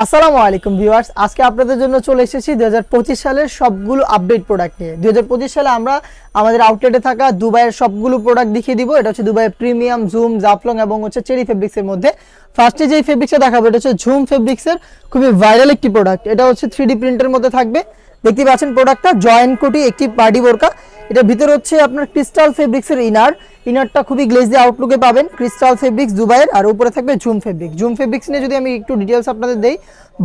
আসসালামু আলাইকুম ভিউয়ার্স, আজকে আপনাদের জন্য চলে এসেছি 2025 সালের সবগুলো আপডেট প্রোডাক্ট নিয়ে। 2025 সালে আমরা আমাদের আউটলেটে থাকা দুবাইয়ের সবগুলো প্রোডাক্ট দেখিয়ে দিব। এটা হচ্ছে দুবাইয়ের প্রিমিয়াম, জুম, জাফলং এবং হচ্ছে চেরি ফেব্রিক্সের মধ্যে। ফার্স্টে যেই ফেব্রিক্সটা দেখাবো এটা হচ্ছে ঝুম ফেব্রিক্সের খুবই ভাইরাল একটি প্রোডাক্ট। এটা হচ্ছে 3D প্রিন্টের মধ্যে থাকবে। দেখতে পাচ্ছেন প্রোডাক্টটা জয়েন্ট কোটি একটি পার্টি বোরকা। এটার ভিতরে হচ্ছে আপনার ক্রিস্টাল ফেব্রিক্সের ইনারটা খুবই গ্লেজি আউটলুকে পাবেন। ক্রিস্টাল ফেব্রিক্স দুবাইয়ের, আর উপরে থাকবে ঝুম ফেব্রিক্স। ঝুম ফেব্রিক্স নিয়ে যদি আমি একটু ডিটেলস আপনাদের দেই,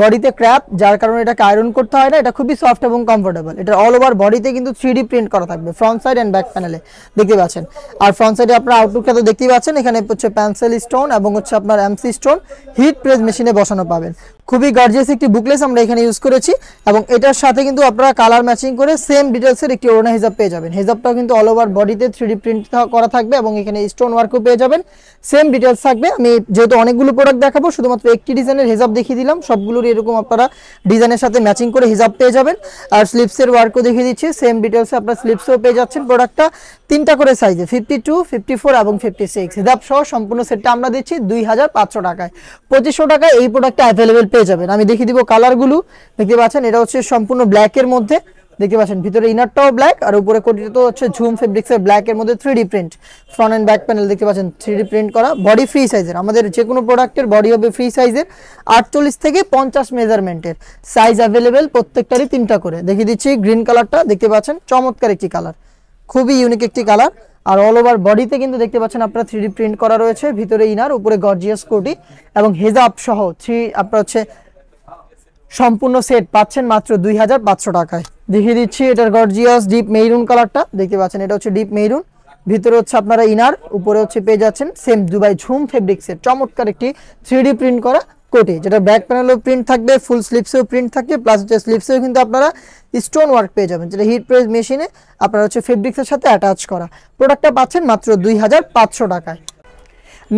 বডিতে ক্র্যাপ, যার কারণে এটাকে আয়রন করতে হয় না। এটা খুবই সফট এবং কমফোর্টেবল। এটা অল ওভার বডিতে কিন্তু 3D প্রিন্ট করা থাকবে ফ্রন্ট সাইড এন্ড ব্যাক প্যানেলে, দেখতে পাচ্ছেন। আর ফ্রন্ট সাইডে আপনার আউটলুকটা তো দেখতেই পাচ্ছেন। এখানে হচ্ছে পেন্সিল স্টোন এবং হচ্ছে আপনার এমসি স্টোন হিট প্রেস মেশিনে বসানো পাবেন। খুবই গর্জিয়াস একটি বুকলেস আমরা এখানে ইউজ করেছি, এবং এটার সাথে কিন্তু আপনারা কালার ম্যাচিং করে সেম ডিটেলসের একটি ওড়না হিজাব পেয়ে যাবেন। হিজাবটাও কিন্তু অল ওভার বডিতে 3D প্রিন্ট করা থাকবে এবং এখানে স্টোন ওয়ার্কও পেয়ে যাবেন। সেম ডিটেলস থাকবে। আমি যেহেতু অনেকগুলো প্রোডাক্ট দেখাবো, শুধুমাত্র একটি ডিজাইনের হিজাব দেখিয়ে দিলাম। সবগুলোর এরকম আপনারা ডিজাইনের সাথে ম্যাচিং করে হিজাব পেয়ে যাবেন। আর স্লিপসের ওয়ার্কও দেখিয়ে দিচ্ছি। সেম ডিটেলসে আপনার স্লিপসও পেয়ে যাচ্ছেন। প্রোডাক্টটা তিনটা করে সাইজে 52, 54 এবং 56 হিজাব সহ সম্পূর্ণ সেটটা আমরা দিচ্ছি 2500 টাকায়। 2500 টাকায় এই প্রোডাক্টটা অ্যাভেলেবেল পেয়ে যাবেন। আমি দেখিয়ে দিব কালারগুলো। দেখতে পাচ্ছেন এটা হচ্ছে সম্পূর্ণ ব্ল্যাকের মধ্যে, দেখতে পাচ্ছেন ভিতরে ইনারটাও ব্ল্যাক, আর উপরে কোটিটা তো হচ্ছে ঝুম ফেব্রিক্সের ব্ল্যাকের মধ্যে 3D print. Front end back panel দেখতে পাচ্ছেন 3D প্রিন্ট করা। বডি ফ্রি সাইজের, আমাদের যে কোনো প্রোডাক্টের বডি হবে ফ্রি সাইজের। 48 থেকে 50 মেজারমেন্টের সাইজ অ্যাভেলেবেল, প্রত্যেকটারই তিনটা করে। দেখিয়ে দিচ্ছি গ্রিন কালারটা, দেখতে পাচ্ছেন চমৎকার একটি কালার, খুবই ইউনিক একটি কালার। আর অল ওভার বডিতে কিন্তু দেখতে পাচ্ছেন আপনার 3D প্রিন্ট করা রয়েছে। ভিতরে ইনার, উপরে গর্জিয়াস কোটি এবং হেজাব সহ আপনার হচ্ছে সম্পূর্ণ সেট পাচ্ছেন মাত্র 2500 টাকায়। দেখিয়ে দিচ্ছি এটার গর্জিয়াস ডিপ মেরুন কালারটা, দেখতে পাচ্ছেন এটা হচ্ছে ডিপ মেরুন। ভিতরে হচ্ছে আপনারা ইনার, উপরে হচ্ছে পেয়ে যাচ্ছেন সেম দুবাই ঝুম ফেব্রিক্সের চমৎকার একটি 3D প্রিন্ট করা কোটি, যেটা ব্যাক প্যানেলেও প্রিন্ট থাকবে, ফুল স্লিপসেও প্রিন্ট থাকবে, প্লাস হচ্ছে স্লিপসেও কিন্তু আপনারা স্টোন ওয়ার্ক পেয়ে যাবেন, যেটা হিট প্রেস মেশিনে আপনারা হচ্ছে ফেব্রিক্সের সাথে অ্যাটাচ করা। প্রোডাক্টটা পাচ্ছেন মাত্র 2500 টাকায়।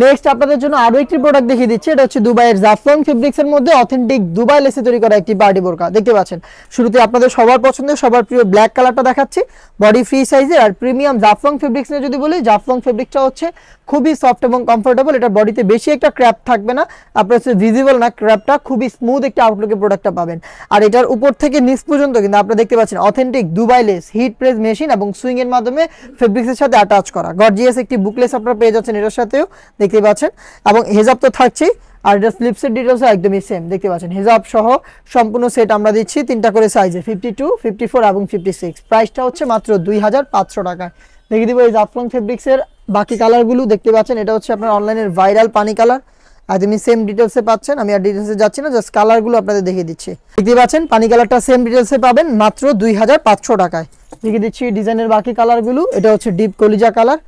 নেক্সট আপনাদের জন্য আরো একটি প্রোডাক্ট দেখিয়ে দিচ্ছি। এটা হচ্ছে দুবাইয়ের জাফলং ফেব্রিক্সের মধ্যে অথেন্টিক দুবাই লেসে তৈরি করা একটি পার্টি বোরকা। দেখতে পাচ্ছেন শুরুতে আপনাদের সবার পছন্দের, সবার প্রিয় ব্ল্যাক কালারটা দেখাচ্ছি, বডি ফ্রি সাইজের। আর প্রিমিয়াম জাফলং ফেব্রিক্স নিয়ে যদি বলি, জাফলং ফেব্রিকটা হচ্ছে খুবই সফট এবং কমফোর্টেবল। এটা বডিতে বেশি একটা ক্র্যাপ থাকবে না, আপনার হচ্ছে ভিজিবল না ক্র্যাপটা, খুবই স্মুথ একটা আউটলুকে প্রোডাক্টটা পাবেন। আর এটার উপর থেকে নিচ পর্যন্ত কিন্তু আপনারা দেখতে পাচ্ছেন authentic Dubai less, hit press machine এবং সুইং এর মাধ্যমে ফেব্রিক্সের সাথে অ্যাটাচ করা। গর্জিয়াস একটি বুকলেস আপনারা পেয়ে যাচ্ছেন এটার সাথেও, দেখতে পাচ্ছেন। এবং হেজাব তো থাকছেই, আর এটা স্লিপসের ডিটেলসও একদমই সেম, দেখতে পাচ্ছেন। হেজাব সহ সম্পূর্ণ সেট আমরা দিচ্ছি তিনটা করে সাইজে 52, 54 এবং 56। প্রাইসটা হচ্ছে মাত্র 2500 টাকায়। দেখিয়ে দিব এই জাফলং ফেব্রিক্সের বাকি কালারগুলো, দেখতে পাচ্ছেন এটা হচ্ছে আপনার অনলাইনের ভাইরাল পানি কালার, একদমই সেম ডিটেলসে পাচ্ছেন। আমি আর ডিটেলসে যাচ্ছি না, জাস্ট কালারগুলো আপনাদের দেখিয়ে দিচ্ছি। দেখতে পাচ্ছেন পানি কালারটা সেম ডিটেলসে পাবেন মাত্র 2500 টাকায়। দেখিয়ে দিচ্ছি ডিজাইনের বাকি কালারগুলো। এটা হচ্ছে ডিপ কলিজা কালার,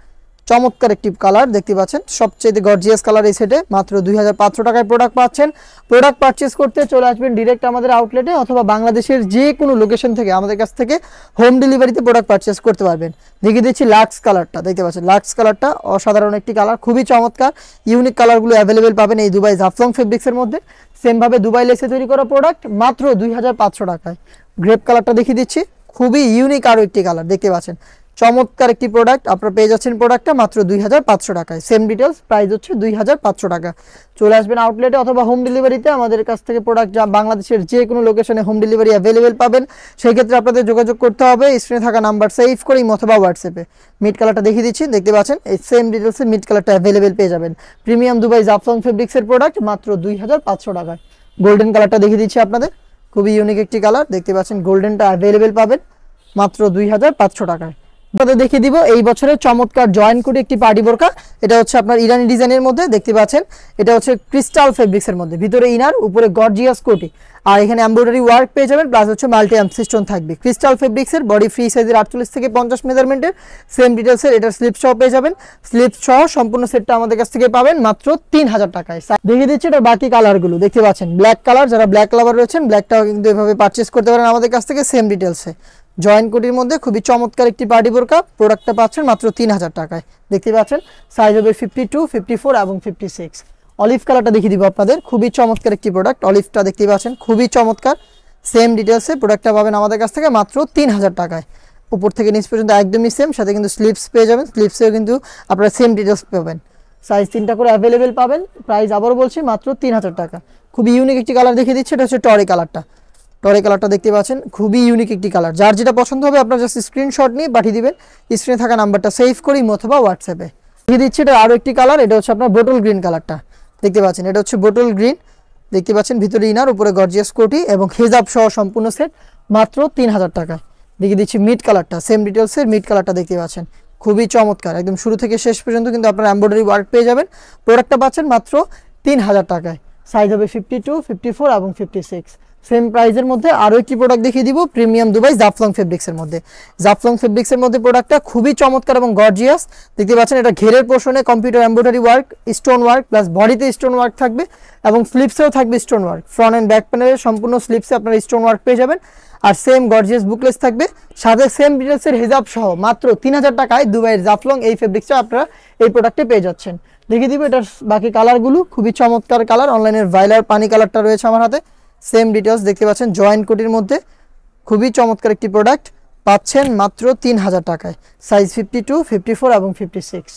চমৎকার একটি কালার, দেখতে পাচ্ছেন সবচেয়ে গর্জিয়াস কালার এই সেটে। মাত্র 2500 টাকায় প্রোডাক্ট পাচ্ছেন। প্রোডাক্ট পারচেস করতে চলে আসবেন ডিরেক্ট আমাদের আউটলেটে, অথবা বাংলাদেশের যে কোনো লোকেশন থেকে আমাদের কাছ থেকে হোম ডেলিভারিতে প্রোডাক্ট পারচেস করতে পারবেন। দেখিয়ে দিচ্ছি লাক্স কালারটা, দেখতে পাচ্ছেন লাক্স কালারটা অসাধারণ একটি কালার, খুবই চমৎকার। ইউনিক কালারগুলো অ্যাভেলেবেল পাবেন এই দুবাই জাফলং ফেব্রিক্সের মধ্যে। সেমভাবে দুবাই লেসে তৈরি করা প্রোডাক্ট মাত্র 2500 টাকায়। গ্রেপ কালারটা দেখিয়ে দিচ্ছি, খুবই ইউনিক আরও একটি কালার, দেখতে পাচ্ছেন চমৎকার একটি প্রোডাক্ট। আপনারা পেয়ে যাচ্ছেন প্রোডাক্টটা মাত্র 2500 টাকায়। সেম ডিটেলস, প্রাইস হচ্ছে 2500 টাকা। চলে আসবেন আউটলেটে অথবা হোম ডেলিভারিতে। আমাদের কাছ থেকে প্রোডাক্ট যা বাংলাদেশের যে কোনো লোকেশনে হোম ডেলিভারি অ্যাভেলেবেল পাবেন। সেই ক্ষেত্রে আপনাদের যোগাযোগ করতে হবে স্ক্রিনে থাকা নাম্বার সেভ করে অথবা হোয়াটসঅ্যাপে। মিড কালারটা দেখিয়ে দিচ্ছি, দেখতে পাচ্ছেন এই সেম ডিটেলসে মিড কালারটা অ্যাভেলেবেল পেয়ে যাবেন। প্রিমিয়াম দুবাই জাফলং ফেব্রিক্সের প্রোডাক্ট মাত্র 2500 টাকায়। গোল্ডেন কালারটা দেখিয়ে দিচ্ছি আপনাদের, খুবই ইউনিক একটি কালার, দেখতে পাচ্ছেন গোল্ডেনটা অ্যাভেলেবেল পাবেন মাত্র 2500 টাকায়। আপনাদের দেখিয়ে দিব এই বছরের চমৎকার জয়েন্ট কোটি একটি পার্টি বোরকা। এটা হচ্ছে আপনার ইরানি ডিজাইনের মধ্যে, দেখতে পাচ্ছেন এটা হচ্ছে ক্রিস্টাল ফেব্রিক্সের মধ্যে, ভিতরে ইনার, উপরে গর্জিয়াস কোটি, আর এখানে এমব্রয়ডারি ওয়ার্ক পেয়ে যাবেন, প্লাস হচ্ছে মাল্টি এমসিস্টোন থাকবে। ক্রিস্টাল ফেব্রিক্সের বডি ফ্রি সাইজের 48 থেকে 50 মেজারমেন্টের সেম ডিটেলসের এটার স্লিপ সহ পেয়ে যাবেন। স্লিপ সহ সম্পূর্ণ সেটটা আমাদের কাছ থেকে পাবেন মাত্র 3000 টাকায়। দেখিয়ে দিচ্ছি এটার বাকি কালারগুলো, দেখতে পাচ্ছেন ব্ল্যাক কালার, যারা ব্ল্যাক লাভার রয়েছেন ব্ল্যাকটাও কিন্তু এভাবে পারচেস করতে পারেন আমাদের কাছ থেকে সেম ডিটেলসে। জয়েন্ট কোটির মধ্যে খুবই চমৎকার একটি পার্টি বোরকা, প্রোডাক্টটা পাচ্ছেন মাত্র 3000 টাকায়। দেখতে পাচ্ছেন সাইজ হবে 52, 54 এবং 56। অলিভ কালারটা দেখিয়ে দিব আপনাদের, খুবই চমৎকার একটি প্রোডাক্ট। অলিভটা দেখতে পাচ্ছেন খুবই চমৎকার, সেম ডিটেলসে প্রোডাক্টটা পাবেন আমাদের কাছ থেকে মাত্র 3000 টাকায়। উপর থেকে নিচ পর্যন্ত একদমই সেম, সাথে কিন্তু স্লিপস পেয়ে যাবেন, স্লিপসেও কিন্তু আপনারা সেম ডিটেলস পাবেন। সাইজ 3টা করে অ্যাভেলেবেল পাবেন। প্রাইস আবারও বলছি মাত্র 3000 টাকা। খুবই ইউনিক একটি কালার দেখিয়ে দিচ্ছি, এটা হচ্ছে টরে কালারটা। টরে কালারটা দেখতে পাচ্ছেন, খুবই ইউনিক একটি কালার। যার যেটা পছন্দ হবে আপনার জাস্ট স্ক্রিনশট নিয়ে পাঠিয়ে দিবেন, স্ক্রিনে থাকা নাম্বারটা সেভ করে অথবা হোয়াটসঅ্যাপে দেখিয়ে দিচ্ছি। এটা আরও একটি কালার, এটা হচ্ছে আপনার বোটল গ্রিন কালারটা দেখতে পাচ্ছেন। এটা হচ্ছে বোটল গ্রিন দেখতে পাচ্ছেন, ভিতরে ইনার, উপরে গর্জিয়াস কোটি এবং হিজাব সহ সম্পূর্ণ সেট মাত্র 3000 টাকায়। দেখিয়ে দিচ্ছি মিড কালারটা, সেম ডিটেলসের মিড কালারটা দেখতে পাচ্ছেন, খুবই চমৎকার। একদম শুরু থেকে শেষ পর্যন্ত কিন্তু আপনার এমব্রয়ডারি ওয়ার্ক পেয়ে যাবেন। প্রোডাক্টটা পাচ্ছেন মাত্র 3000 টাকায়। সাইজ হবে 52, 54 এবং 56। সেম প্রাইসের মধ্যে আরও একটি প্রোডাক্ট দেখিয়ে দিব, প্রিমিয়াম দুবাই জাফলং ফেব্রিক্সের মধ্যে। জাফলং ফেব্রিক্সের মধ্যে প্রোডাক্টটা খুবই চমৎকার এবং গর্জিয়াস দেখতে পাচ্ছেন। এটা ঘেরের পোর্শনে computer embroidery work, stone work, plus বডিতে স্টোন ওয়ার্ক থাকবে এবং স্লিপসেও থাকবে stone work. Front and back প্যানেলের সম্পূর্ণ স্লিপসে আপনারা স্টোন ওয়ার্ক পেয়ে যাবেন। আর সেম গর্জিয়াস বুকলেস থাকবে, সাথে সেম ডিটেলসের হিজাব সহ মাত্র 3000 টাকায় দুবাইয়ের জাফলং এই ফেব্রিক্সটা আপনারা এই প্রোডাক্টে পেয়ে যাচ্ছেন। দেখিয়ে দিব এটার বাকি কালারগুলো, খুবই চমৎকার কালার। অনলাইনের ভাইলার পানি কালারটা রয়েছে আমার হাতে, সেম ডিটেলস দেখতে পাচ্ছেন, জয়েন্ট কোটির মধ্যে খুবই চমৎকার একটি প্রোডাক্ট পাচ্ছেন মাত্র 3000 টাকায়। সাইজ 52, 54 এবং 56।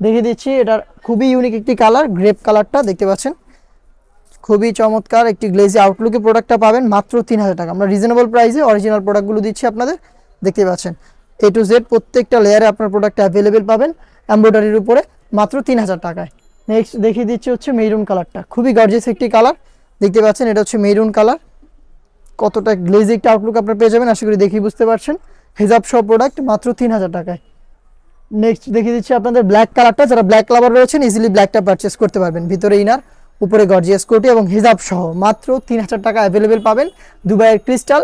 দেখিয়ে দিচ্ছি এটার খুবই ইউনিক একটি কালার, গ্রেপ কালারটা দেখতে পাচ্ছেন, খুবই চমৎকার একটি গ্লেজি আউটলুকে প্রোডাক্টটা পাবেন মাত্র 3000 টাকা। আমরা রিজনেবল প্রাইসে অরিজিনাল প্রোডাক্টগুলো দিচ্ছি আপনাদের, দেখতে পাচ্ছেন A to Z প্রত্যেকটা লেয়ারে আপনার প্রোডাক্টটা অ্যাভেলেবেল পাবেন এমব্রয়ডারির উপরে মাত্র 3000 টাকায়। নেক্সট দেখিয়ে দিচ্ছি হচ্ছে মেরুন কালারটা, খুবই গর্জিয়াস একটি কালার দেখতে পাচ্ছেন। এটা হচ্ছে মেরুন কালার, কতটা গ্লেজি একটা আউটলুক আপনারা পেয়ে যাবেন আশা করি দেখেই বুঝতে পারছেন। হিজাব সহ প্রোডাক্ট মাত্র 3000 টাকায়। নেক্সট দেখিয়ে দিচ্ছি আপনাদের ব্ল্যাক কালারটা, যারা ব্ল্যাক লাভার রয়েছেন ইজিলি ব্ল্যাকটা পারচেস করতে পারবেন। ভিতরে ইনার, উপরে গর্জিয়াস কোটি এবং হিজাব সহ মাত্র 3000 টাকা অ্যাভেলেবেল পাবেন দুবাইয়ের ক্রিস্টাল,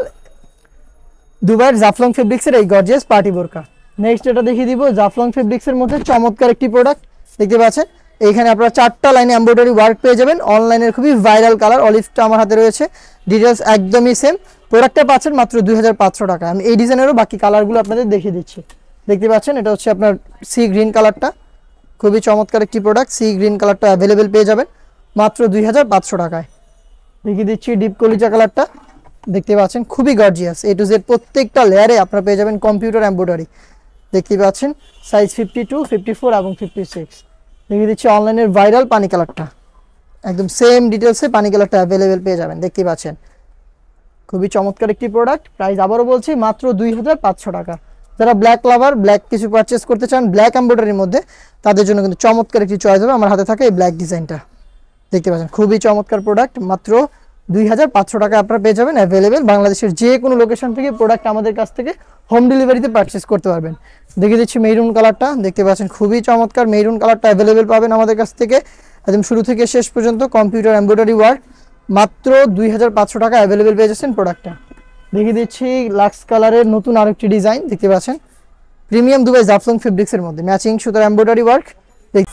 দুবাইয়ের জাফলং ফেব্রিক্সের এই গর্জিয়াস পার্টি বোরকা। নেক্সট এটা দেখিয়ে দিব জাফলং ফেব্রিক্সের মধ্যে চমৎকার একটি প্রোডাক্ট দেখতে পাচ্ছেন। এইখানে আপনারা 4টা লাইনে এমব্রয়ডারি ওয়ার্ক পেয়ে যাবেন। অনলাইনের খুবই ভাইরাল কালার, অলিভটা আমার হাতে রয়েছে, ডিটেলস একদমই সেম। প্রোডাক্টটা পাচ্ছেন মাত্র 2500 টাকা। আমি এই ডিজাইনেরও বাকি কালারগুলো আপনাদের দেখিয়ে দিচ্ছি। দেখতে পাচ্ছেন এটা হচ্ছে আপনার সি গ্রিন কালারটা, খুবই চমৎকার একটি প্রোডাক্ট। সি গ্রিন কালারটা অ্যাভেলেবেল পেয়ে যাবেন মাত্র 2500 টাকায়। দেখিয়ে দিচ্ছি ডিপ কলিজা কালারটা, দেখতে পাচ্ছেন খুবই গর্জিয়াস। A to Z প্রত্যেকটা লেয়ারে আপনারা পেয়ে যাবেন কম্পিউটার এমব্রয়ডারি দেখতে পাচ্ছেন। সাইজ 52, 54 এবং 56। দেখিয়ে দিচ্ছি অনলাইনের ভাইরাল পানি কালারটা, একদম সেম ডিটেলসে পানি কালারটা অ্যাভেলেবেল পেয়ে যাবেন দেখতে পাচ্ছেন, খুবই চমৎকার একটি প্রোডাক্ট। প্রাইস আবারও বলছি মাত্র 2500 টাকা। যারা ব্ল্যাক লাভার, ব্ল্যাক কিছু পারচেস করতে চান ব্ল্যাক এমব্রয়ডারির মধ্যে, তাদের জন্য কিন্তু চমৎকার একটি চয়েস হবে। আমার হাতে থাকে এই ব্ল্যাক ডিজাইনটা দেখতে পাচ্ছেন, খুবই চমৎকার প্রোডাক্ট। মাত্র 2500 টাকা আপনারা পেয়ে যাবেন অ্যাভেলেবেল। বাংলাদেশের যে কোনো লোকেশন থেকে প্রোডাক্ট আমাদের কাছ থেকে হোম ডেলিভারিতে পারচেস করতে পারবেন। দেখিয়ে দিচ্ছি মেরুন কালারটা, দেখতে পাচ্ছেন খুবই চমৎকার মেরুন কালারটা অ্যাভেলেবেল পাবেন আমাদের কাছ থেকে একদম শুরু থেকে শেষ পর্যন্ত কম্পিউটার এমব্রয়ডারি ওয়ার্ক মাত্র 2500 টাকা অ্যাভেলেবেল পেয়ে যাচ্ছেন প্রোডাক্টটা। দেখিয়ে দিচ্ছি লাক্স কালারের নতুন আরেকটি ডিজাইন দেখতে পাচ্ছেন, প্রিমিয়াম দুবাই জাফলং ফেব্রিক্সের মধ্যে ম্যাচিং সুতার এমব্রয়ডারি ওয়ার্ক,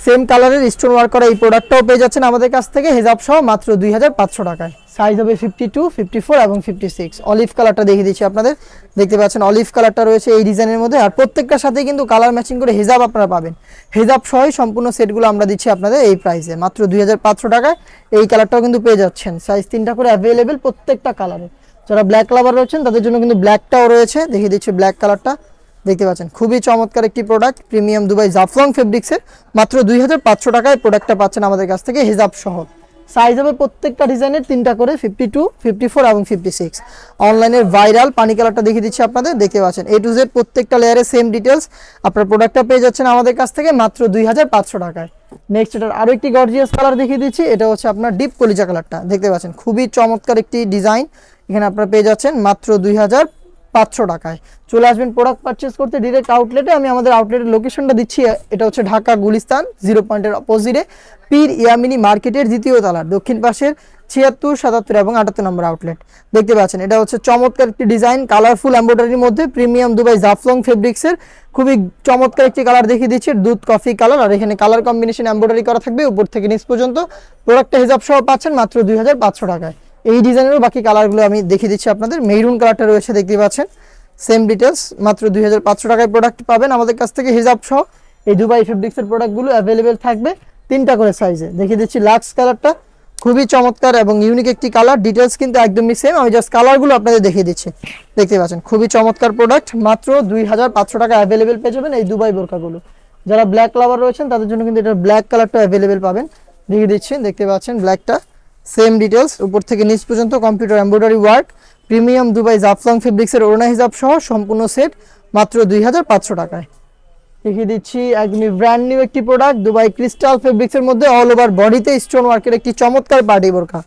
সেম কালারের স্টোন ওয়ার্ক করা এই প্রোডাক্টটাও পেয়ে যাচ্ছেন আমাদের কাছ থেকে হিজাব সহ মাত্র 2500 টাকায়। সাইজ হবে 52, 54 এবং 56। অলিভ কালারটা দেখিয়ে দিচ্ছি আপনাদের, দেখতে পাচ্ছেন অলিভ কালারটা রয়েছে এই ডিজাইনের মধ্যে। আর প্রত্যেকটার সাথে কিন্তু কালার ম্যাচিং করে হিজাব আপনারা পাবেন। হিজাব সহই সম্পূর্ণ সেটগুলো আমরা দিচ্ছি আপনাদের এই প্রাইসে মাত্র 2500 টাকায়। এই কালারটাও কিন্তু পেয়ে যাচ্ছেন, সাইজ 3টা করে অ্যাভেলেবেল প্রত্যেকটা কালারে। যারা ব্ল্যাক লাভার রয়েছেন তাদের জন্য কিন্তু ব্ল্যাকটাও রয়েছে, দেখিয়ে দিচ্ছি ব্ল্যাক কালারটা দেখতে পাচ্ছেন, খুবই চমৎকার একটি প্রোডাক্ট প্রিমিয়াম দুবাই জাফলং ফেব্রিক্সের মাত্র 2500 টাকায় প্রোডাক্টটা পাচ্ছেন আমাদের কাছ থেকে হিজাব সহ। সাইজ হবে প্রত্যেকটা ডিজাইনের 3টা করে 52, 54 এবং 56। অনলাইনের ভাইরাল পানি কালারটা দেখিয়ে দিচ্ছি আপনাদের, দেখতে পাচ্ছেন A to Z প্রত্যেকটা লেয়ারে সেম ডিটেলস। আপনার প্রোডাক্টটা পেয়ে যাচ্ছেন আমাদের কাছ থেকে মাত্র 2500 টাকায়। নেক্সট এটার আরও একটি গর্জিয়াস কালার দেখিয়ে দিচ্ছি, এটা হচ্ছে আপনার ডিপ কলিজা কালারটা দেখতে পাচ্ছেন, খুবই চমৎকার একটি ডিজাইন। এখানে আপনারা পেয়ে যাচ্ছেন মাত্র 2500 টাকায়। চলে আসবেন প্রোডাক্ট পারচেস করতে ডিরেক্ট আউটলেটে। আমি আমাদের আউটলেটের লোকেশনটা দিচ্ছি, এটা হচ্ছে ঢাকা গুলিস্তান 0 পয়েন্টের অপোজিটে পীর ইয়ামিনী মার্কেটের 2য় তলার দক্ষিণ পাশের 76, 77 এবং 78 নম্বর আউটলেট দেখতে পাচ্ছেন। এটা হচ্ছে চমৎকার একটি ডিজাইন, কালারফুল এমব্রয়ডারির মধ্যে প্রিমিয়াম দুবাই জাফলং ফেব্রিক্সের খুবই চমৎকার একটি কালার দেখিয়ে দিচ্ছি, দুধ কফি কালার। আর এখানে কালার কম্বিনেশন এমব্রয়ডারি করা থাকবে উপর থেকে নিচ পর্যন্ত। প্রোডাক্টটা হিসাব সহ পাচ্ছেন মাত্র 2500 টাকায়। এই ডিজাইনেরও বাকি কালারগুলো আমি দেখিয়ে দিচ্ছি আপনাদের। মেরুন কালারটা রয়েছে দেখতে পাচ্ছেন, সেম ডিটেলস মাত্র 2500 টাকায় প্রোডাক্ট পাবেন আমাদের কাছ থেকে হিজাব সহ। এই দুবাই ফেব্রিক্সের প্রোডাক্টগুলো অ্যাভেলেবেল থাকবে 3টা করে সাইজে। দেখিয়ে দিচ্ছি লাক্স কালারটা, খুবই চমৎকার এবং ইউনিক একটি কালার, ডিটেলস কিন্তু একদমই সেম। আমি জাস্ট কালারগুলো আপনাদের দেখিয়ে দিচ্ছি, দেখতে পাচ্ছেন খুবই চমৎকার প্রোডাক্ট। মাত্র 2500 টাকা অ্যাভেলেবেল পেয়ে যাবেন এই দুবাই বোরকাগুলো। যারা ব্ল্যাক লাভার রয়েছেন তাদের জন্য কিন্তু এটা ব্ল্যাক কালারটা অ্যাভেলেবেল পাবেন। দেখিয়ে দিচ্ছি, দেখতে পাচ্ছেন ব্ল্যাকটা, সেম ডিটেলস উপর থেকে নিচ পর্যন্ত computer embroidery work, premium Dubai Jaflong ফেব্রিক্সের ওড়না হিজাব সহ সম্পূর্ণ সেট মাত্র 2500 টাকায়। দেখিয়ে দিচ্ছি একদমই ব্র্যান্ড নিউ একটি প্রোডাক্ট, দুবাই ক্রিস্টাল ফেব্রিক্সের মধ্যে অল ওভার বডিতে স্টোন ওয়ার্কের একটি চমৎকার পার্টি বোরকা।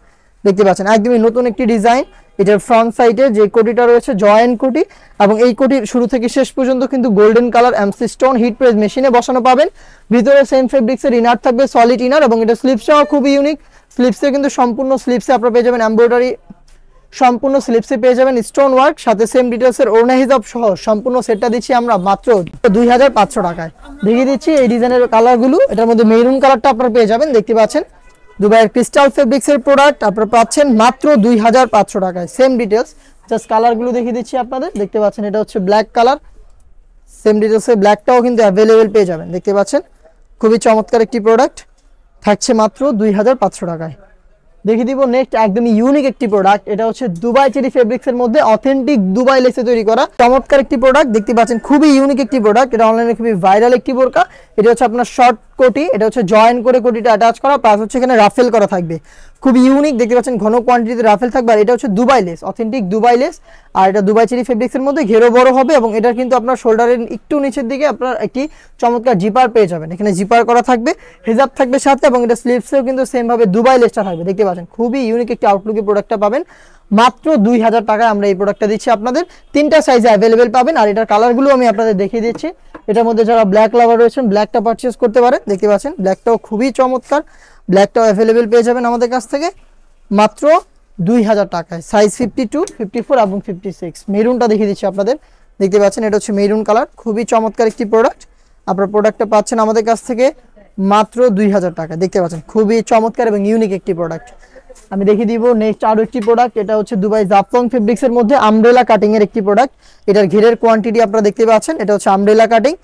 দেখতে পাচ্ছেন একদমই নতুন একটি ডিজাইন। এটার ফ্রন্ট সাইডে যে কোটিটা রয়েছে জয়েন্ট কোটি, এবং এই কোটির শুরু থেকে শেষ পর্যন্ত কিন্তু golden colour MC stone hit press মেশিনে বসানো পাবেন। ভিতরে সেম ফেব্রিক্সের ইনার থাকবে, সলিড ইনার, এবং এটা স্লিপসটাও খুবই ইউনিক। স্লিপসে কিন্তু সম্পূর্ণ স্লিপসে আপনারা পেয়ে যাবেন এমব্রয়ডারি, সম্পূর্ণ স্লিপসে পেয়ে যাবেন স্টোন ওয়ার্ক, সাথে সেম ডিটেলসের ওড়না হিজাব সহ সম্পূর্ণ সেটটা দিচ্ছি আমরা মাত্র 2500 টাকায়। দেখিয়ে দিচ্ছি এই ডিজাইনের কালারগুলো। এটার মধ্যে মেরুন কালারটা আপনারা পেয়ে যাবেন, দেখতে পাচ্ছেন দুবাইয়ের ক্রিস্টাল ফেব্রিক্সের প্রোডাক্ট আপনারা পাচ্ছেন মাত্র 2500 টাকায়। সেম ডিটেলস, জাস্ট কালারগুলো দেখিয়ে দিচ্ছি আপনাদের। দেখতে পাচ্ছেন এটা হচ্ছে ব্ল্যাক কালার, সেম ডিটেলসে ব্ল্যাকটাও কিন্তু অ্যাভেলেবেল পেয়ে যাবেন। দেখতে পাচ্ছেন খুবই চমৎকার একটি প্রোডাক্ট, থাকছে মাত্র 2500 টাকায়। দেখিয়ে দিব নেক্সট একদমই ইউনিক একটি প্রোডাক্ট। এটা হচ্ছে দুবাই চেরি ফেব্রিক্সের মধ্যে অথেন্টিক দুবাই লেসে তৈরি করা চমৎকার একটি প্রোডাক্ট। দেখতে পাচ্ছেন খুবই ইউনিক একটি প্রোডাক্ট, এটা অনলাইনে খুবই ভাইরাল একটি বোরকা। এটা হচ্ছে আপনার শর্ট কোটি, এটা হচ্ছে জয়েন করে কোটিটা অ্যাটাচ করা, প্লাস হচ্ছে এখানে রাফেল করা থাকবে। খুবই ইউনিক, দেখতে পাচ্ছেন ঘন কোয়ান্টিটিতে রাফেল থাকবে। আর এটা হচ্ছে Dubai lace, authentic Dubai lace, আর এটা দুবাই চেরি ফেব্রিক্সের মধ্যে ঘেরো বড় হবে, এবং এটার কিন্তু আপনার শোল্ডারের একটু নিচের দিকে আপনার একটি চমৎকার জিপার পেয়ে যাবেন। এখানে জিপার করা থাকবে, হিজাব থাকবে সাথে, এবং এটা স্লিভসেও কিন্তু সেম ভাবে দুবাই লেসটা থাকবে। দেখতে পাচ্ছেন খুবই ইউনিক একটি আউটলুকে প্রোডাক্টটা পাবেন মাত্র 2000 টাকায়। আমরা এই প্রোডাক্টটা দিচ্ছি আপনাদের, 3টা সাইজে অ্যাভেলেবেল পাবেন। আর এটার কালারগুলো আমি আপনাদের দেখিয়ে দিচ্ছি। এটার মধ্যে যারা ব্ল্যাক লাভার রয়েছেন ব্ল্যাকটা পারচেস করতে পারেন। দেখতে পাচ্ছেন ব্ল্যাকটাও খুবই চমৎকার, ব্ল্যাকটাও অ্যাভেলেবেল পেয়ে যাবেন আমাদের কাছ থেকে মাত্র 2000 টাকায়। সাইজ 52, 54 এবং 56। মেরুনটা দেখিয়ে দিচ্ছি আপনাদের, দেখতে পাচ্ছেন এটা হচ্ছে মেরুন কালার, খুবই চমৎকার একটি প্রোডাক্ট। আপনার প্রোডাক্টটা পাচ্ছেন আমাদের কাছ থেকে মাত্র 2000 টাকা। দেখতে পাচ্ছেন খুবই চমৎকার এবং ইউনিক একটি প্রোডাক্ট। আমি দেখিয়ে দিব নেক্সট আরো একটি প্রোডাক্ট। এটা হচ্ছে দুবাই জাফলং ফেব্রিক্সের মধ্যে আমব্রেলা কাটিং এর একটি প্রোডাক্ট। এটার ঘেরের কোয়ান্টিটি আপনারা দেখতে পাচ্ছেন, এটা হচ্ছে আমব্রেলা কাটিং,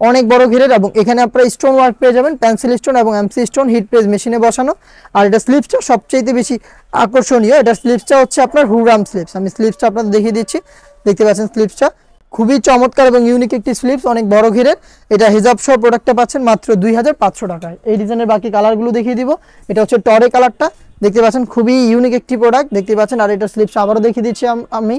অনেক বড় ঘেরের, এবং এখানে আপনারা স্টোন ওয়ার্ক পেয়ে যাবেন, পেন্সিল স্টোন এবং এমসি স্টোন হিট প্রেস মেশিনে বসানো। আর এটা স্লিপসটা সবচেয়ে বেশি আকর্ষণীয়, এটা স্লিপসটা হচ্ছে আপনার হুরাম স্লিপস। আমি স্লিপসটা আপনাদের দেখিয়ে দিচ্ছি, দেখতে পাচ্ছেন স্লিপসটা খুবই চমৎকার এবং ইউনিক একটি স্লিপস, অনেক বড় ঘেরের। এটা হিজাব সহ প্রোডাক্টটা পাচ্ছেন মাত্র 2500 টাকায়। এই ডিজাইনের বাকি কালারগুলো দেখিয়ে দিব। এটা হচ্ছে টরে কালারটা, দেখতে পাচ্ছেন খুবই ইউনিক একটি প্রোডাক্ট, দেখতে পাচ্ছেন। আর এটা স্লিপস আবারও দেখিয়ে দিচ্ছি, আমি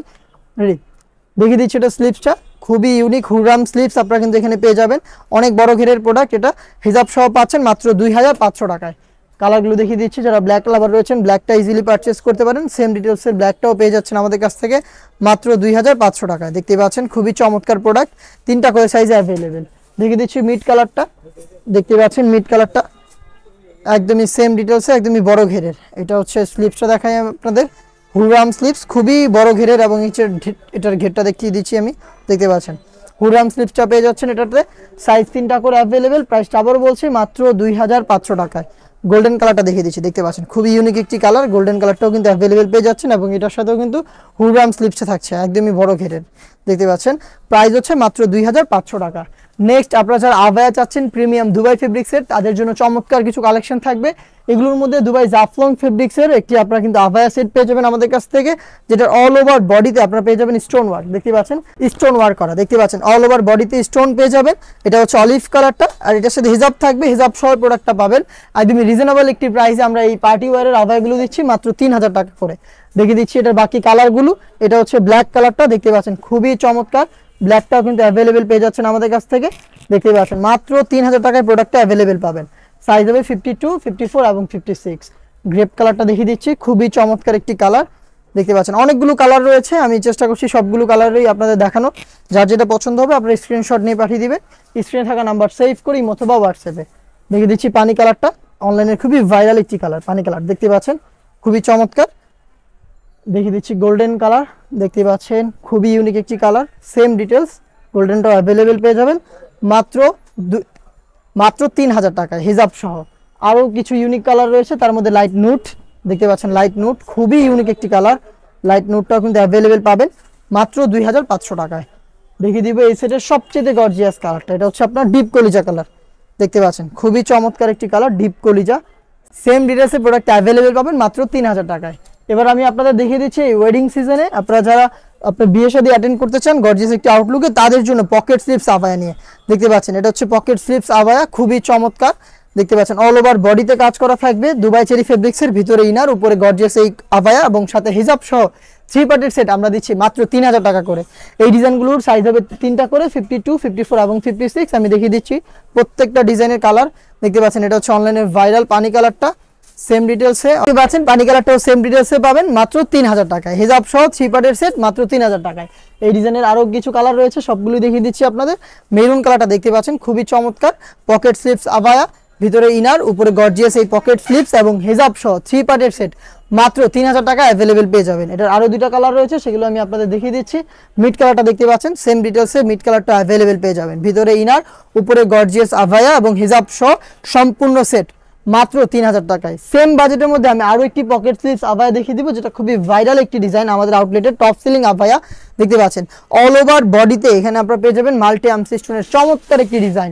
দেখিয়ে দিচ্ছি এটা স্লিপসটা খুবই ইউনিক হুরাম স্লিপস আপনারা কিন্তু এখানে পেয়ে যাবেন, অনেক বড় ঘেরের প্রোডাক্ট। এটা হিজাব সহ পাচ্ছেন মাত্র 2500 টাকায়। কালারগুলো দেখিয়ে দিচ্ছি, যারা ব্ল্যাক লাভার রয়েছেন ব্ল্যাকটা ইজিলি পারচেস করতে পারেন। সেম ডিটেলসের ব্ল্যাকটাও পেয়ে যাচ্ছেন আমাদের কাছ থেকে মাত্র 2500 টাকায়। দেখতে পাচ্ছেন খুবই চমৎকার প্রোডাক্ট, 3টা করে সাইজে অ্যাভেলেবেল। দেখিয়ে দিচ্ছি মিড কালারটা, দেখতে পাচ্ছেন মিড কালারটা একদমই সেম ডিটেলসে, একদমই বড় ঘেরের। এটা হচ্ছে স্লিপসটা দেখাই আপনাদের, হুরাম স্লিপস খুবই বড় ঘেরের, এবং এটার ঘেরটা দেখিয়ে দিচ্ছি আমি, দেখতে পাচ্ছেন হুরাম স্লিপসটা পেয়ে যাচ্ছেন। এটাতে সাইজ 3টা করে অ্যাভেলেবেল, প্রাইসটা আবারও বলছি মাত্র 2500 টাকায়। গোল্ডেন কালারটা দেখিয়ে দিচ্ছি, দেখতে পাচ্ছেন খুবই ইউনিক একটি কালার, গোল্ডেন কালারটাও কিন্তু অ্যাভেলেবেল পেয়ে যাচ্ছেন, এবং এটার সাথেও কিন্তু হুরাম স্লিপসে থাকছে, একদমই বড় ঘেরের। দেখতে পাচ্ছেন প্রাইস হচ্ছে মাত্র 2500 টাকা। নেক্সট আপনারা যারা আভায়া চাচ্ছেন প্রিমিয়াম দুবাই ফেব্রিক্সের, তাদের জন্য চমৎকার কিছু কালেকশন থাকবে। এগুলোর মধ্যে দুবাই জাফলং ফেব্রিক্সের একটি আপনারা কিন্তু আভায়া সেট পেয়ে যাবেন আমাদের কাছ থেকে, যেটা অল ওভার বডিতে আপনারা পেয়ে যাবেন স্টোন ওয়ার্ক। দেখতে পাচ্ছেন স্টোন ওয়ার্ক করা, দেখতে পাচ্ছেন অল ওভার বডিতে স্টোন পেয়ে যাবেন। এটা হচ্ছে অলিভ কালারটা, আর এটার সাথে হিজাব থাকবে, হিজাব সহ প্রোডাক্টটা পাবেন একদমই রিজনেবল একটি প্রাইসে। আমরা এই পার্টি ওয়ারের আভায়াগুলো দিচ্ছি মাত্র 3000 টাকা করে। দেখিয়ে দিচ্ছি এটার বাকি কালারগুলো। এটা হচ্ছে ব্ল্যাক কালারটা, দেখতে পাচ্ছেন খুবই চমৎকার, ব্ল্যাকটাও কিন্তু অ্যাভেলেবেল পেয়ে যাচ্ছেন আমাদের কাছ থেকে। দেখতে পাচ্ছেন মাত্র 3000 টাকায় প্রোডাক্টটা অ্যাভেলেবেল পাবেন। সাইজ হবে 52, 54 এবং 56। গ্রেপ কালারটা দেখিয়ে দিচ্ছি, খুবই চমৎকার একটি কালার। দেখতে পাচ্ছেন অনেকগুলো কালার রয়েছে, আমি চেষ্টা করছি সবগুলো কালারই আপনাদের দেখানো। যার যেটা পছন্দ হবে আপনারা স্ক্রিনশট নিয়ে পাঠিয়ে দিবেন, স্ক্রিনে থাকা নাম্বার সেভ করি অথবা হোয়াটসঅ্যাপে। দেখিয়ে দিচ্ছি পানি কালারটা, অনলাইনের খুবই ভাইরাল একটি কালার, পানি কালার দেখতে পাচ্ছেন খুবই চমৎকার। দেখিয়ে দিচ্ছি গোল্ডেন কালার, দেখতে পাচ্ছেন খুবই ইউনিক একটি কালার, সেম ডিটেলস, গোল্ডেনটাও অ্যাভেলেবেল পেয়ে যাবেন মাত্র 3000 টাকায় হিজাব সহ। আরও কিছু ইউনিক কালার রয়েছে, তার মধ্যে লাইট নুট, দেখতে পাচ্ছেন লাইট নুট খুবই ইউনিক একটি কালার, লাইট নুটটাও কিন্তু অ্যাভেলেবেল পাবেন মাত্র 2500 টাকায়। দেখিয়ে দিব এই সেটের সবচেয়ে গর্জিয়াস কালারটা, এটা হচ্ছে আপনার ডিপ কলিজা কালার। দেখতে পাচ্ছেন খুবই চমৎকার একটি কালার, ডিপ কলিজা। সেম ডিটেলসে প্রোডাক্ট অ্যাভেলেবেল পাবেন মাত্র 3000 টাকায়। এবার আমি আপনাদের দেখিয়ে দিচ্ছি এই ওয়েডিং সিজনে আপনারা যারা আপনার বিয়ে শাদী অ্যাটেন্ড করতে চান গর্জিয়াস একটি আউটলুকে, তাদের জন্য পকেট স্লিপস আবায়া নিয়ে দেখতে পাচ্ছেন। এটা হচ্ছে পকেট স্লিপস আবায়া, খুবই চমৎকার। দেখতে পাচ্ছেন অল ওভার বডিতে কাজ করা থাকবে, দুবাই চেরি ফেব্রিক্সের, ভিতরে ইনার, উপরে গর্জিয়াস এই আবায়া এবং সাথে হিজাব সহ 3 পার্টের সেট আমরা দিচ্ছি মাত্র 3000 টাকা করে। এই ডিজাইনগুলোর সাইজ হবে 3টা করে, 52, 54 এবং 56। আমি দেখিয়ে দিচ্ছি প্রত্যেকটা ডিজাইনের কালার। দেখতে পাচ্ছেন এটা হচ্ছে অনলাইনে ভাইরাল পানি কালারটা, সেম ডিটেলসে দেখতে পাচ্ছেন। পানি কালারটাও সেম ডিটেলসে পাবেন মাত্র 3000 টাকায়, হিজাব সহ 3 পার্টের সেট মাত্র 3000 টাকায়। এই ডিজাইনের আরও কিছু কালার রয়েছে, সবগুলো দেখিয়ে দিচ্ছি আপনাদের। মেরুন কালারটা দেখতে পাচ্ছেন, খুবই চমৎকার। পকেট স্লিপস আবায়া, ভিতরে ইনার, উপরে গর্জিয়াস এই পকেট স্লিপস এবং হিজাব সহ 3 পার্টের সেট মাত্র 3000 টাকা অ্যাভেলেবেল পেয়ে যাবেন। এটার আরও 2টা কালার রয়েছে, সেগুলো আমি আপনাদের দেখিয়ে দিচ্ছি। মিড কালারটা দেখতে পাচ্ছেন, সেম ডিটেলসে মিড কালারটা অ্যাভেলেবেল পেয়ে যাবেন। ভিতরে ইনার, উপরে গর্জিয়াস আভায়া এবং হিজাব সহ সম্পূর্ণ সেট মাত্র 3000 টাকায়। সেম বাজেটের মধ্যে আমি আরও একটি পকেট স্লিপস আভায়া দেখিয়ে দিব, যেটা খুবই ভাইরাল একটি ডিজাইন, আমাদের আউটলেটের টপ সেলিং আভায়া। দেখতে পাচ্ছেন অল ওভার বডিতে এখানে আপনারা পেয়ে যাবেন মাল্টি আমসিস্টোনের চমৎকার একটি ডিজাইন,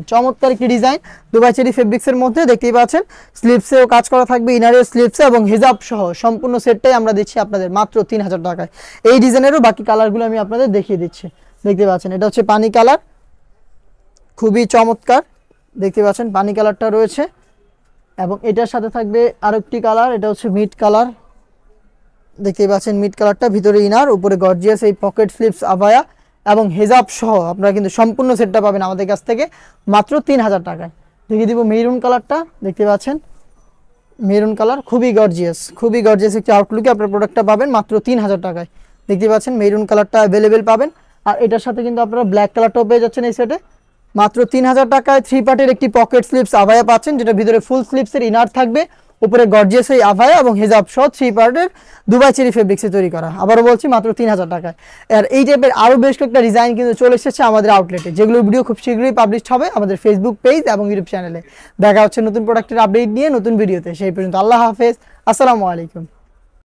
দুবাই চেরি ফেব্রিক্সের মধ্যে। দেখতেই পাচ্ছেন স্লিপসেও কাজ করা থাকবে, ইনারের স্লিপসে এবং হিজাব সহ সম্পূর্ণ সেটটাই আমরা দিচ্ছি আপনাদের মাত্র 3000 টাকায়। এই ডিজাইনেরও বাকি কালারগুলো আমি আপনাদের দেখিয়ে দিচ্ছি। দেখতে পাচ্ছেন এটা হচ্ছে পানি কালার, খুবই চমৎকার। দেখতে পাচ্ছেন পানি কালারটা রয়েছে এবং এটার সাথে থাকবে আরেকটি কালার, এটা হচ্ছে মিড কালার। দেখতেই পাচ্ছেন মিড কালারটা, ভিতরে ইনার, উপরে গর্জিয়াস এই পকেট স্লিপস আভায়া এবং হিজাব সহ আপনারা কিন্তু সম্পূর্ণ সেটটা পাবেন আমাদের কাছ থেকে মাত্র 3000 টাকায়। দেখিয়ে দিব মেরুন কালারটা। দেখতে পাচ্ছেন মেরুন কালার, খুবই গর্জিয়াস একটি আউটলুকে আপনার প্রোডাক্টটা পাবেন মাত্র 3000 টাকায়। দেখতে পাচ্ছেন মেরুন কালারটা অ্যাভেলেবেল পাবেন। আর এটার সাথে কিন্তু আপনারা ব্ল্যাক কালারটাও পেয়ে যাচ্ছেন এই সেটে মাত্র 3000 টাকায়। 3 পার্টের একটি পকেট স্লিপস আভায়া পাচ্ছেন, যেটা ভিতরে ফুল স্লিপসের ইনার থাকবে, উপরে গর্জিয়াস এই আভায়া এবং হিজাব সহ 3 পার্টের দুবাই চেরি ফেব্রিক্সে তৈরি করা। আবারও বলছি মাত্র 3000 টাকায়। আর এই টাইপের আরও বেশ কয়েকটা ডিজাইন কিন্তু চলে এসেছে আমাদের আউটলেটে, যেগুলোর ভিডিও খুব শীঘ্রই পাবলিশ হবে আমাদের ফেসবুক পেজ এবং ইউটিউব চ্যানেলে। দেখা হচ্ছে নতুন প্রোডাক্টের আপডেট নিয়ে নতুন ভিডিওতে। সেই পর্যন্ত আল্লাহ হাফেজ, আসসালামু আলাইকুম।